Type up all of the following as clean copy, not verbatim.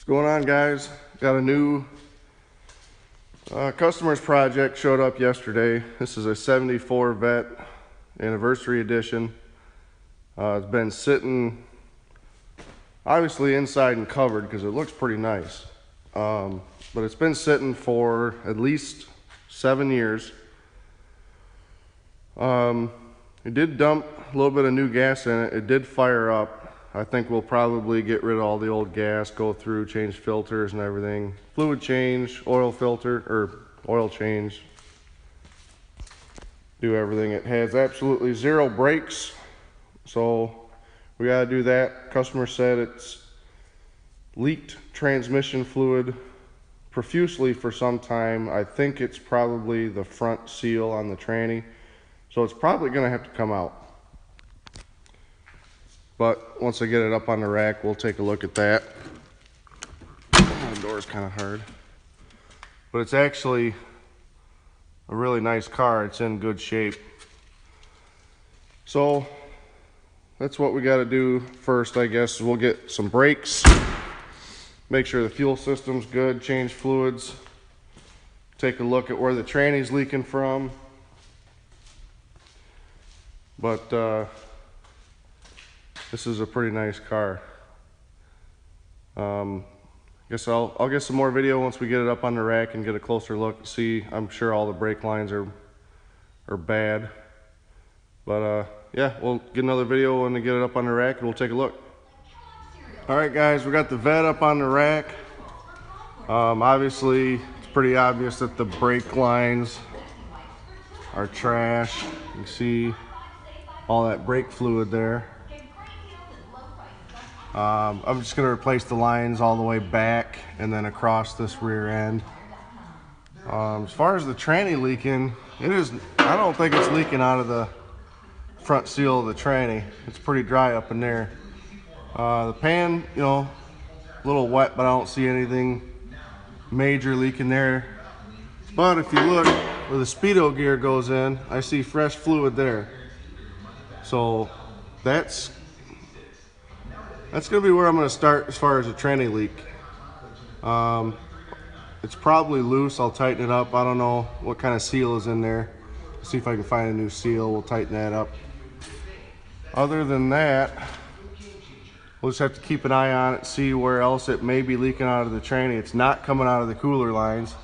What's going on, guys? Got a new customer's project showed up yesterday. This is a 74 Corvette anniversary edition. It's been sitting obviously inside and covered because it looks pretty nice, but it's been sitting for at least 7 years. It did dump a little bit of new gas in it. It did fire up. I think we'll probably get rid of all the old gas, go through, change filters and everything. Fluid change, oil filter, or oil change. Do everything. It has absolutely zero brakes, so we gotta do that. Customer said it's leaked transmission fluid profusely for some time. I think it's probably the front seal on the tranny, so it's probably gonna have to come out. But once I get it up on the rack, we'll take a look at that. The door's kind of hard, but it's actually a really nice car. It's in good shape. So that's what we got to do first, I guess. We'll get some brakes, make sure the fuel system's good, change fluids, take a look at where the tranny's leaking from. But this is a pretty nice car. Guess I'll get some more video once we get it up on the rack and get a closer look. See, I'm sure all the brake lines are bad, but yeah, we'll get another video when we get it up on the rack and we'll take a look. All right, guys, we got the Vet up on the rack. Obviously, it's pretty obvious that the brake lines are trash. You can see all that brake fluid there. I'm just going to replace the lines all the way back and then across this rear end. As far as the tranny leaking, I don't think it's leaking out of the front seal of the tranny. It's pretty dry up in there. The pan, a little wet, but I don't see anything major leaking there. But if you look where the speedo gear goes in, I see fresh fluid there. So that's going to be where I'm going to start as far as a tranny leak. It's probably loose. I'll tighten it up. I don't know what kind of seal is in there. Let's see if I can find a new seal. We'll tighten that up. Other than that, we'll just have to keep an eye on it, see where else it may be leaking out of the tranny. It's not coming out of the cooler lines.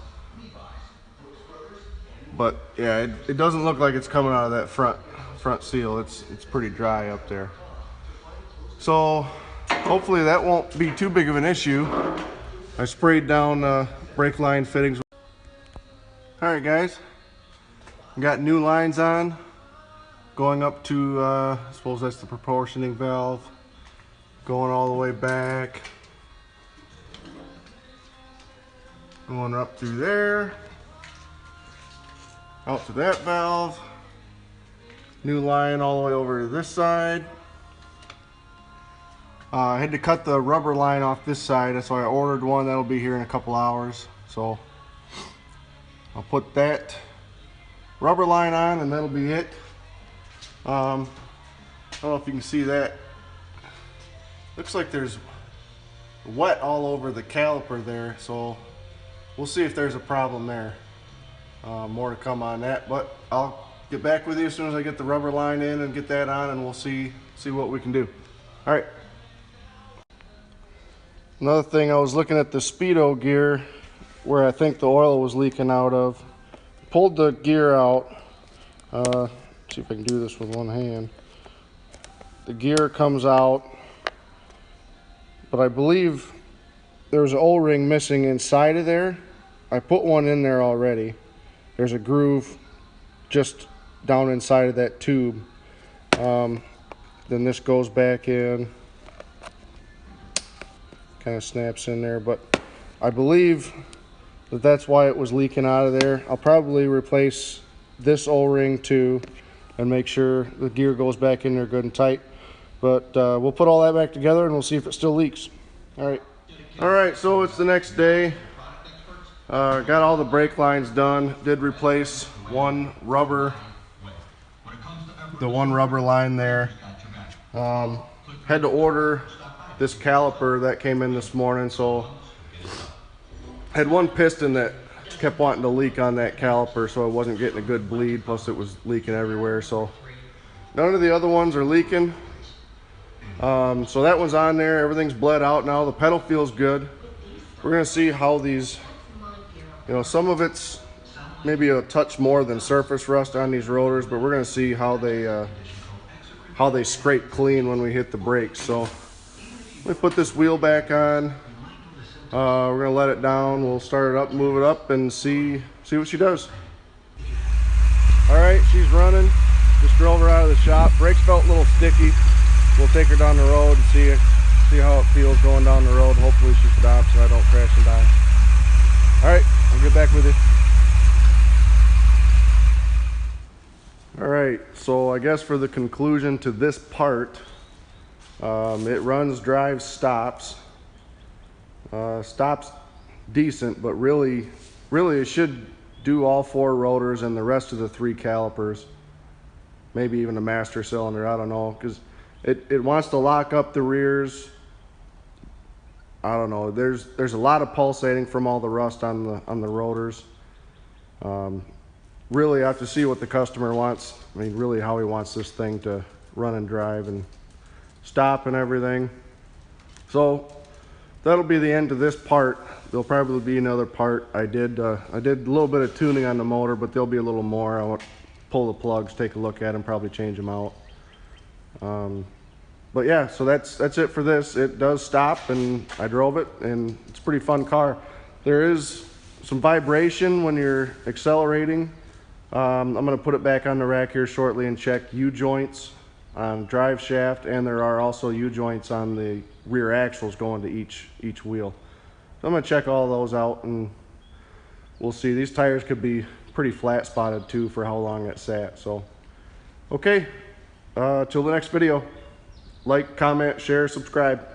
But yeah, it doesn't look like it's coming out of that front seal. It's pretty dry up there. So hopefully that won't be too big of an issue. I sprayed down brake line fittings. All right, guys, we got new lines on, going up to, I suppose that's the proportioning valve, going all the way back, going up through there, out to that valve, new line all the way over to this side. I had to cut the rubber line off this side. That's why I ordered one. That'll be here in a couple hours. So I'll put that rubber line on and that'll be it. I don't know if you can see that. Looks like there's wet all over the caliper there. So we'll see if there's a problem there. More to come on that, but I'll get back with you as soon as I get the rubber line in and get that on, and we'll see what we can do. All right. Another thing, I was looking at the speedo gear where I think the oil was leaking out of. Pulled the gear out. See if I can do this with one hand. The gear comes out, but I believe there's an O-ring missing inside of there. I put one in there already. There's a groove just down inside of that tube. Then this goes back in. Kind of snaps in there, but I believe that's why it was leaking out of there. I'll probably replace this O-ring too and make sure the gear goes back in there good and tight. But we'll put all that back together and we'll see if it still leaks. All right, so it's the next day. Got all the brake lines done. Did replace the one rubber line there. Had to order this caliper that came in this morning, so had one piston that kept wanting to leak on that caliper, so I wasn't getting a good bleed, plus it was leaking everywhere. So none of the other ones are leaking. So that one's on there, everything's bled out now. The pedal feels good. We're gonna see how these, you know, some of it's maybe a touch more than surface rust on these rotors, but we're gonna see how they scrape clean when we hit the brakes. So let me put this wheel back on. We're gonna let it down. We'll start it up, move it up, and see what she does. All right, she's running. Just drove her out of the shop. Brakes felt a little sticky. We'll take her down the road and see how it feels going down the road. Hopefully she stops so I don't crash and die. All right, I'll get back with you. All right, so I guess for the conclusion to this part, it runs, drives, stops. Stops decent, but really it should do all 4 rotors and the rest of the 3 calipers, maybe even a master cylinder, I don't know, because it wants to lock up the rears. I don't know, there's a lot of pulsating from all the rust on the rotors. Really I have to see what the customer wants. I mean, really how he wants this thing to run and drive and stop and everything. So that'll be the end of this part. There'll probably be another part. I did a little bit of tuning on the motor, but there'll be a little more. I want to pull the plugs, take a look at them, probably change them out. But yeah, so that's it for this. It does stop, and I drove it, and it's a pretty fun car. There is some vibration when you're accelerating. I'm going to put it back on the rack here shortly and check U-joints on drive shaft, and there are also U-joints on the rear axles going to each wheel. So I'm going to check all those out, and we'll see. These tires could be pretty flat spotted too for how long it sat. So okay, till the next video, like, comment, share, subscribe.